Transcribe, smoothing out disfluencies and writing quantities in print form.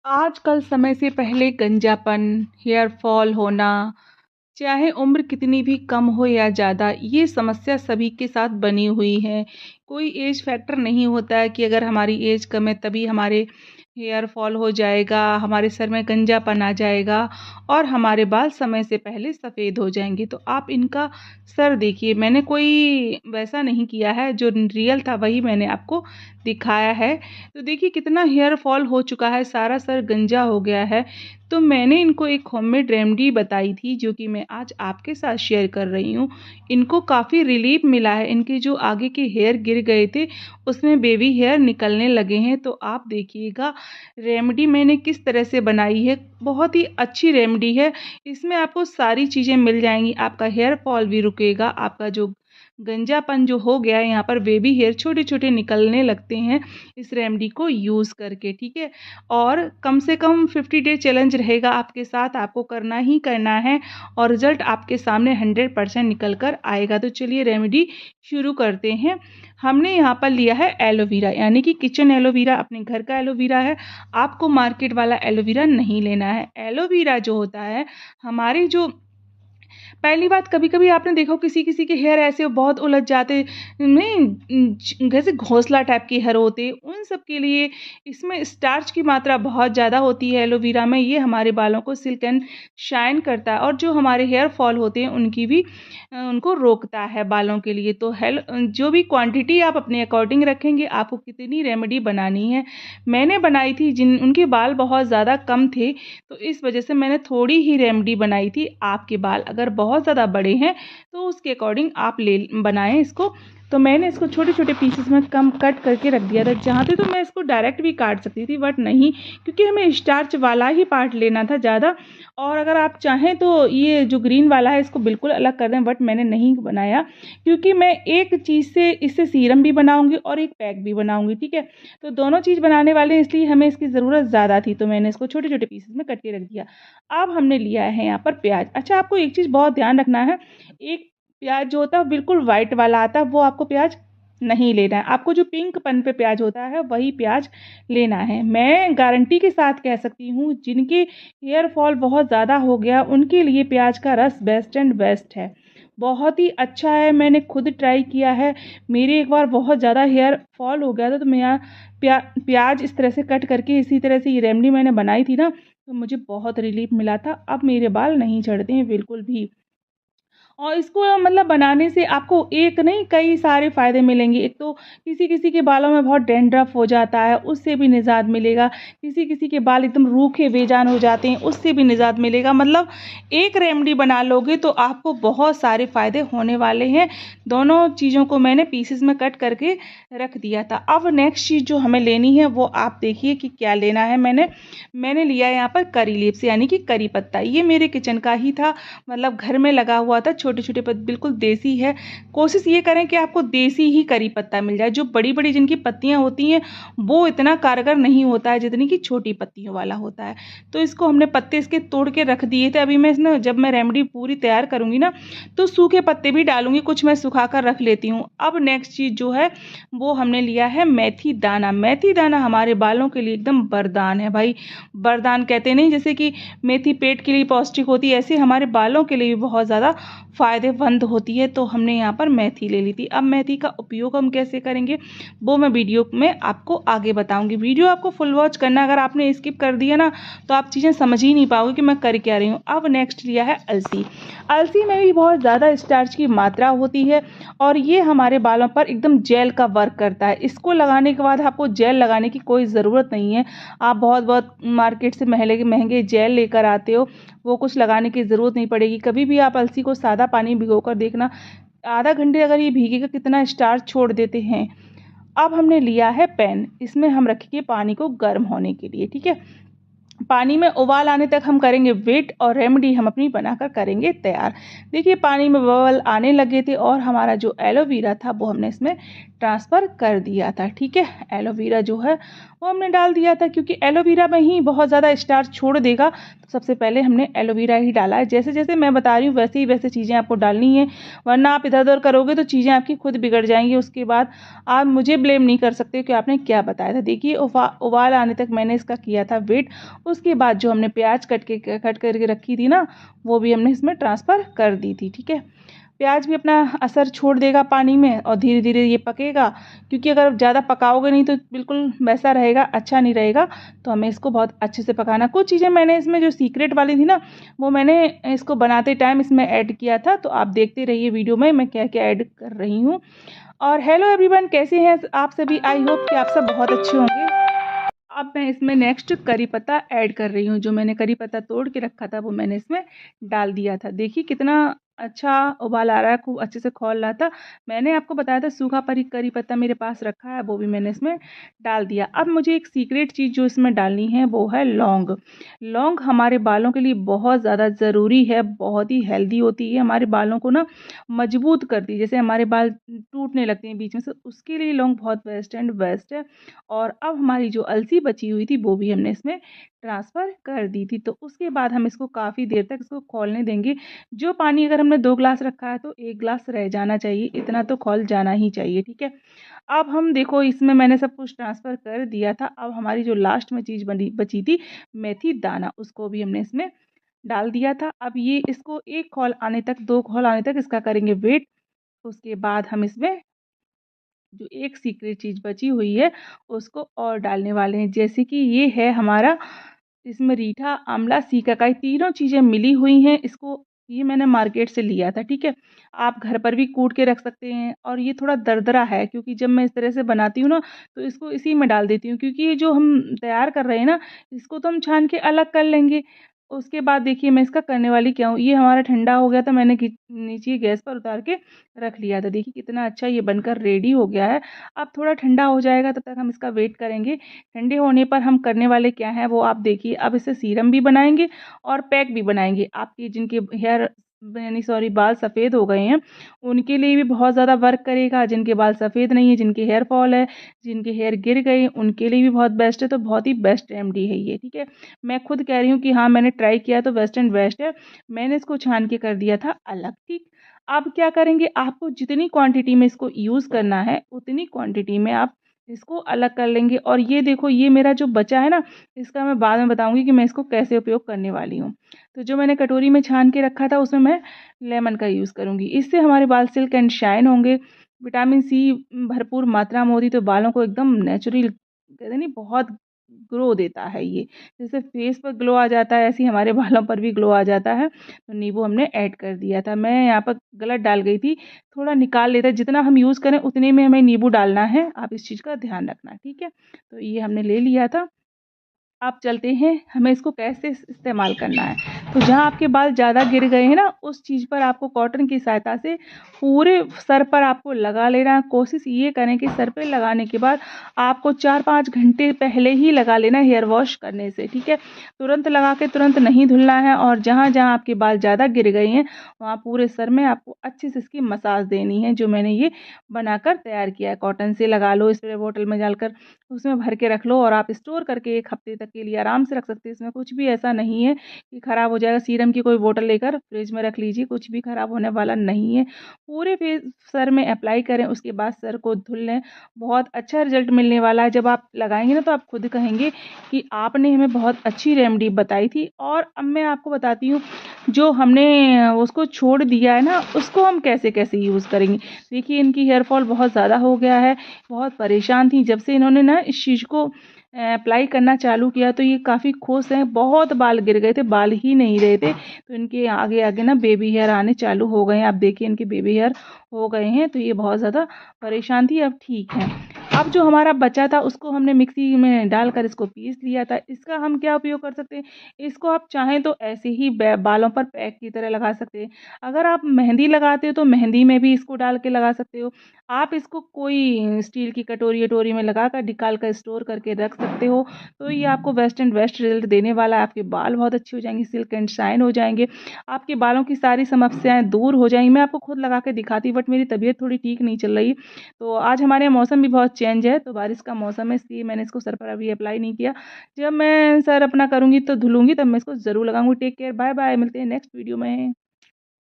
आजकल समय से पहले गंजापन, हेयर फॉल होना, चाहे उम्र कितनी भी कम हो या ज़्यादा, ये समस्या सभी के साथ बनी हुई है। कोई एज फैक्टर नहीं होता है कि अगर हमारी एज कम है तभी हमारे हेयर फॉल हो जाएगा, हमारे सर में गंजापन आ जाएगा और हमारे बाल समय से पहले सफ़ेद हो जाएँगे। तो आप इनका सर देखिए, मैंने कोई वैसा नहीं किया है, जो रियल था वही मैंने आपको दिखाया है। तो देखिए कितना हेयर फॉल हो चुका है, सारा सर गंजा हो गया है। तो मैंने इनको एक होममेड रेमेडी बताई थी जो कि मैं आज आपके साथ शेयर कर रही हूँ। इनको काफ़ी रिलीफ मिला है, इनके जो आगे के हेयर गिर गए थे उसमें बेबी हेयर निकलने लगे हैं। तो आप देखिएगा रेमेडी मैंने किस तरह से बनाई है, बहुत ही अच्छी रेमेडी है। इसमें आपको सारी चीज़ें मिल जाएंगी, आपका हेयर फॉल भी रुकेगा, आपका जो गंजापन जो हो गया है यहाँ पर बेबी हेयर छोटे-छोटे निकलने लगते हैं इस रेमेडी को यूज़ करके, ठीक है? और कम से कम 50 डे चैलेंज रहेगा आपके साथ, आपको करना ही करना है और रिज़ल्ट आपके सामने 100% निकल कर आएगा। तो चलिए रेमेडी शुरू करते हैं। हमने यहाँ पर लिया है एलोवेरा, यानी कि किचन एलोवेरा, अपने घर का एलोवेरा है, आपको मार्केट वाला एलोवेरा नहीं लेना है। एलोवेरा जो होता है, हमारी जो पहली बात, कभी-कभी आपने देखा हो किसी-किसी के हेयर ऐसे बहुत उलझ जाते नहीं, जैसे घोंसला टाइप के हेयर होते, उन सब के लिए इसमें स्टार्च की मात्रा बहुत ज़्यादा होती है एलोवेरा में। ये हमारे बालों को सिल्क एंड शाइन करता है और जो हमारे हेयर फॉल होते हैं उनकी भी उनको रोकता है बालों के लिए। तो जो भी क्वांटिटी आप अपने अकॉर्डिंग रखेंगे, आपको कितनी रेमेडी बनानी है। मैंने बनाई थी, जिन उनके बाल बहुत ज़्यादा कम थे, तो इस वजह से मैंने थोड़ी ही रेमेडी बनाई थी। आपके बाल अगर बहुत ज़्यादा बड़े हैं तो उसके अकॉर्डिंग आप ले बनाएं इसको। तो मैंने इसको छोटे-छोटे पीसेस में कम कट करके रख दिया था। चाहते तो मैं इसको डायरेक्ट भी काट सकती थी, बट नहीं, क्योंकि हमें स्टार्च वाला ही पार्ट लेना था ज़्यादा। और अगर आप चाहें तो ये जो ग्रीन वाला है इसको बिल्कुल अलग कर दें, बट मैंने नहीं बनाया क्योंकि मैं एक चीज़ से इससे सीरम भी बनाऊँगी और एक पैक भी बनाऊँगी, ठीक है? तो दोनों चीज़ बनाने वाले हैं, इसलिए हमें इसकी ज़रूरत ज़्यादा थी, तो मैंने इसको छोटे-छोटे पीसेस में कट के रख दिया। अब हमने लिया है यहाँ पर प्याज। अच्छा, आपको एक चीज़ बहुत ध्यान रखना है, एक प्याज जो होता है बिल्कुल वाइट वाला आता है, वो आपको प्याज नहीं लेना है। आपको जो पिंक पन पे प्याज होता है वही प्याज लेना है। मैं गारंटी के साथ कह सकती हूँ, जिनके हेयर फॉल बहुत ज़्यादा हो गया उनके लिए प्याज का रस बेस्ट एंड बेस्ट है। बहुत ही अच्छा है, मैंने खुद ट्राई किया है। मेरे एक बार बहुत ज़्यादा हेयर फॉल हो गया था, तो मैं यहाँ प्याज इस तरह से कट करके इसी तरह से ये रेमेडी मैंने बनाई थी ना, तो मुझे बहुत रिलीफ मिला था। अब मेरे बाल नहीं झड़ते हैं बिल्कुल भी। और इसको मतलब बनाने से आपको एक नहीं, कई सारे फ़ायदे मिलेंगे। एक तो किसी-किसी के बालों में बहुत डैंड्रफ हो जाता है, उससे भी निजात मिलेगा। किसी-किसी के बाल एकदम रूखे बेजान हो जाते हैं, उससे भी निजात मिलेगा। मतलब एक रेमेडी बना लोगे तो आपको बहुत सारे फ़ायदे होने वाले हैं। दोनों चीज़ों को मैंने पीसेस में कट करके रख दिया था। अब नेक्स्ट चीज़ जो हमें लेनी है वो आप देखिए कि क्या लेना है। मैंने लिया है यहाँ पर करी लीव्स, यानी कि करी पत्ता। ये मेरे किचन का ही था, मतलब घर में लगा हुआ था, छोटे-छोटे बिल्कुल देसी है। कोशिश ये करें कि आपको देसी ही करी पत्ता मिल जाए। जो बड़ी-बड़ी जिनकी पत्तियाँ होती हैं वो इतना कारगर नहीं होता है जितनी कि छोटी पत्तियों वाला होता है। तो इसको हमने पत्ते इसके तोड़ के रख दिए थे। अभी मैं इसमें जब मैं रेमेडी पूरी तैयार करूँगी ना, तो सूखे पत्ते भी डालूँगी, कुछ मैं सुखा कर रख लेती हूँ। अब नेक्स्ट चीज़ जो है वो हमने लिया है मेथी दाना। मेथी दाना हमारे बालों के लिए एकदम वरदान है भाई। वरदान कहते नहीं, जैसे कि मेथी पेट के लिए पौष्टिक होती है, ऐसे हमारे बालों के लिए भी बहुत ज़्यादा फ़ायदेमंद होती है। तो हमने यहाँ पर मेथी ले ली थी। अब मेथी का उपयोग हम कैसे करेंगे वो मैं वीडियो में आपको आगे बताऊँगी। वीडियो आपको फुल वॉच करना है, अगर आपने स्किप कर दिया ना तो आप चीज़ें समझ ही नहीं पाओगे कि मैं कर क्या रही हूँ। अब नेक्स्ट लिया है अलसी। अलसी में भी बहुत ज़्यादा स्टार्च की मात्रा होती है और ये हमारे बालों पर एकदम जेल का वर्क करता है। इसको लगाने के बाद आपको जेल लगाने की कोई ज़रूरत नहीं है। आप बहुत मार्केट से महंगे जेल लेकर आते हो, वो कुछ लगाने की ज़रूरत नहीं पड़ेगी। कभी भी आप अलसी को सादा पानी भिगोकर देखना, आधा घंटे अगर ये भीगेगा कितना स्टार्च छोड़ देते हैं। अब हमने लिया है पैन, इसमें हम रखेंगे पानी को गर्म होने के लिए, ठीक है? पानी में उबाल आने तक हम करेंगे वेट और रेमेडी हम अपनी बनाकर करेंगे तैयार। देखिए पानी में बबल आने लगे थे और हमारा जो एलोवेरा था वो हमने इसमें ट्रांसफ़र कर दिया था। ठीक है, एलोवेरा जो है वो हमने डाल दिया था, क्योंकि एलोवेरा में ही बहुत ज़्यादा स्टार्च छोड़ देगा, तो सबसे पहले हमने एलोवेरा ही डाला है। जैसे जैसे मैं बता रही हूँ वैसे ही वैसे चीज़ें आपको डालनी है, वरना आप इधर उधर करोगे तो चीज़ें आपकी खुद बिगड़ जाएंगी। उसके बाद आप मुझे ब्लेम नहीं कर सकते कि आपने क्या बताया था। देखिए उबाल आने तक मैंने इसका किया था वेट। उसके बाद जो हमने प्याज कट करके रखी थी ना, वो भी हमने इसमें ट्रांसफ़र कर दी थी। ठीक है, प्याज भी अपना असर छोड़ देगा पानी में और धीरे धीरे ये पकेगा, क्योंकि अगर ज़्यादा पकाओगे नहीं तो बिल्कुल वैसा रहेगा, अच्छा नहीं रहेगा। तो हमें इसको बहुत अच्छे से पकाना। कुछ चीज़ें मैंने इसमें जो सीक्रेट वाली थी ना, वो मैंने इसको बनाते टाइम इसमें ऐड किया था, तो आप देखते रहिए वीडियो में मैं क्या क्या ऐड कर रही हूँ। और हेलो एवरीवन, कैसे हैं आप सभी? आई होप कि आप सब बहुत अच्छे होंगे। अब मैं इसमें नेक्स्ट करी पत्ता ऐड कर रही हूँ। जो मैंने करी पत्ता तोड़ के रखा था वो मैंने इसमें डाल दिया था। देखिए कितना अच्छा उबाल आ रहा है, खूब अच्छे से खौल रहा था। मैंने आपको बताया था सूखा करी पत्ता मेरे पास रखा है, वो भी मैंने इसमें डाल दिया। अब मुझे एक सीक्रेट चीज़ जो इसमें डालनी है वो है लौंग। लौंग हमारे बालों के लिए बहुत ज़्यादा ज़रूरी है, बहुत ही हेल्दी होती है, हमारे बालों को ना मजबूत करती है। जैसे हमारे बाल टूटने लगते हैं बीच में से, उसके लिए लौंग बहुत बेस्ट एंड बेस्ट है। और अब हमारी जो अलसी बची हुई थी वो भी हमने इसमें ट्रांसफ़र कर दी थी। तो उसके बाद हम इसको काफ़ी देर तक इसको खौलने देंगे। जो पानी अगर हमने 2 ग्लास रखा है तो 1 ग्लास रह जाना चाहिए, इतना तो खौल जाना ही चाहिए। ठीक है, अब हम देखो इसमें मैंने सब कुछ ट्रांसफ़र कर दिया था। अब हमारी जो लास्ट में चीज़ बची थी मेथी दाना, उसको भी हमने इसमें डाल दिया था। अब ये इसको 1 खौल आने तक 2 खौल आने तक इसका करेंगे वेट। उसके बाद हम इसमें जो एक सीक्रेट चीज़ बची हुई है उसको और डालने वाले हैं, जैसे कि ये है हमारा, इसमें रीठा, आंवला, सीकाकाई तीनों चीज़ें मिली हुई हैं। इसको ये मैंने मार्केट से लिया था। ठीक है, आप घर पर भी कूट के रख सकते हैं। और ये थोड़ा दरदरा है, क्योंकि जब मैं इस तरह से बनाती हूँ ना तो इसको इसी में डाल देती हूँ, क्योंकि ये जो हम तैयार कर रहे हैं ना, इसको तो हम छान के अलग कर लेंगे। उसके बाद देखिए मैं इसका करने वाली क्या हूँ, ये हमारा ठंडा हो गया था, मैंने नीचे गैस पर उतार के रख लिया था। देखिए कितना अच्छा ये बनकर रेडी हो गया है। अब थोड़ा ठंडा हो जाएगा, तब तक हम इसका वेट करेंगे। ठंडे होने पर हम करने वाले क्या हैं वो आप देखिए। अब इससे सीरम भी बनाएंगे और पैक भी बनाएंगे। आपके जिनके हेयर यानी सॉरी बाल सफ़ेद हो गए हैं उनके लिए भी बहुत ज़्यादा वर्क करेगा। जिनके बाल सफ़ेद नहीं है, जिनके हेयर फॉल है, जिनके हेयर गिर गए, उनके लिए भी बहुत बेस्ट है। तो बहुत ही बेस्ट रेमेडी है ये। ठीक है, मैं खुद कह रही हूँ कि हाँ मैंने ट्राई किया तो बेस्ट एंड बेस्ट है। मैंने इसको छान के कर दिया था अलग। ठीक, अब क्या करेंगे, आपको जितनी क्वांटिटी में इसको यूज़ करना है उतनी क्वांटिटी में आप इसको अलग कर लेंगे। और ये देखो ये मेरा जो बचा है ना, इसका मैं बाद में बताऊंगी कि मैं इसको कैसे उपयोग करने वाली हूँ। तो जो मैंने कटोरी में छान के रखा था उसमें मैं लेमन का यूज़ करूँगी। इससे हमारे बाल सिल्क एंड शाइन होंगे। विटामिन सी भरपूर मात्रा में होती, तो बालों को एकदम नेचुरल कहते नहीं बहुत ग्लो देता है ये। जैसे फेस पर ग्लो आ जाता है, ऐसे ही हमारे बालों पर भी ग्लो आ जाता है। तो नींबू हमने ऐड कर दिया था। मैं यहाँ पर गलत डाल गई थी, थोड़ा निकाल लेते हैं। जितना हम यूज़ करें उतने में हमें नींबू डालना है, आप इस चीज़ का ध्यान रखना। ठीक है, तो ये हमने ले लिया था। आप चलते हैं हमें इसको कैसे इस्तेमाल करना है। तो जहाँ आपके बाल ज़्यादा गिर गए हैं ना, उस चीज़ पर आपको कॉटन की सहायता से पूरे सर पर आपको लगा लेना है। कोशिश ये करें कि सर पे लगाने के बाद आपको 4-5 घंटे पहले ही लगा लेना है हेयर वॉश करने से। ठीक है, तुरंत लगा के तुरंत नहीं धुलना है। और जहाँ जहाँ आपके बाल ज़्यादा गिर गए हैं वहाँ पूरे सर में आपको अच्छे से इसकी मसाज देनी है, जो मैंने ये बनाकर तैयार किया है। कॉटन से लगा लो, स्प्रे बोतल में डालकर उसमें भर के रख लो, और आप स्टोर करके 1 हफ्ते तक के लिए आराम से रख सकते हैं। इसमें कुछ भी ऐसा नहीं है कि ख़राब हो जाएगा। सीरम की कोई बोतल लेकर फ्रिज में रख लीजिए, कुछ भी ख़राब होने वाला नहीं है। पूरे फेस सर में अप्लाई करें, उसके बाद सर को धुल लें। बहुत अच्छा रिजल्ट मिलने वाला है। जब आप लगाएंगे ना तो आप खुद कहेंगे कि आपने हमें बहुत अच्छी रेमेडी बताई थी। और अब मैं आपको बताती हूँ, जो हमने उसको छोड़ दिया है ना, उसको हम कैसे कैसे यूज़ करेंगे। देखिए इनकी हेयर फॉल बहुत ज़्यादा हो गया है, बहुत परेशान थी। जब से इन्होंने ना इस चीज़ को अप्लाई करना चालू किया तो ये काफ़ी खुश हैं। बहुत बाल गिर गए थे, बाल ही नहीं रहे थे, तो इनके आगे आगे ना बेबी हेयर आने चालू हो गए हैं। आप देखिए इनके बेबी हेयर हो गए हैं, तो ये बहुत ज़्यादा परेशान थी, अब ठीक है। अब जो हमारा बचा था उसको हमने मिक्सी में डालकर इसको पीस लिया था। इसका हम क्या उपयोग कर सकते हैं, इसको आप चाहें तो ऐसे ही बालों पर पैक की तरह लगा सकते हैं। अगर आप मेहंदी लगाते हो तो मेहंदी में भी इसको डाल के लगा सकते हो। आप इसको कोई स्टील की कटोरी-वटोरी में लगाकर निकाल कर स्टोर करके रख सकते हो। तो ये आपको बेस्ट एंड बेस्ट रिज़ल्ट देने वाला है। आपके बाल बहुत अच्छे हो जाएँगे, सिल्क एंड शाइन हो जाएँगे। आपके बालों की सारी समस्याएँ दूर हो जाएँगी। मैं आपको खुद लगा के दिखाती हूँ, बट मेरी तबीयत थोड़ी ठीक नहीं चल रही। तो आज हमारे यहाँ मौसम भी बहुत चेंज है, तो बारिश का मौसम है, इसलिए मैंने इसको सर पर अभी अप्लाई नहीं किया। जब मैं सर अपना करूँगी तो धुलूँगी, तब मैं इसको ज़रूर लगाऊँगी। टेक केयर, बाय बाय, मिलते हैं नेक्स्ट वीडियो में।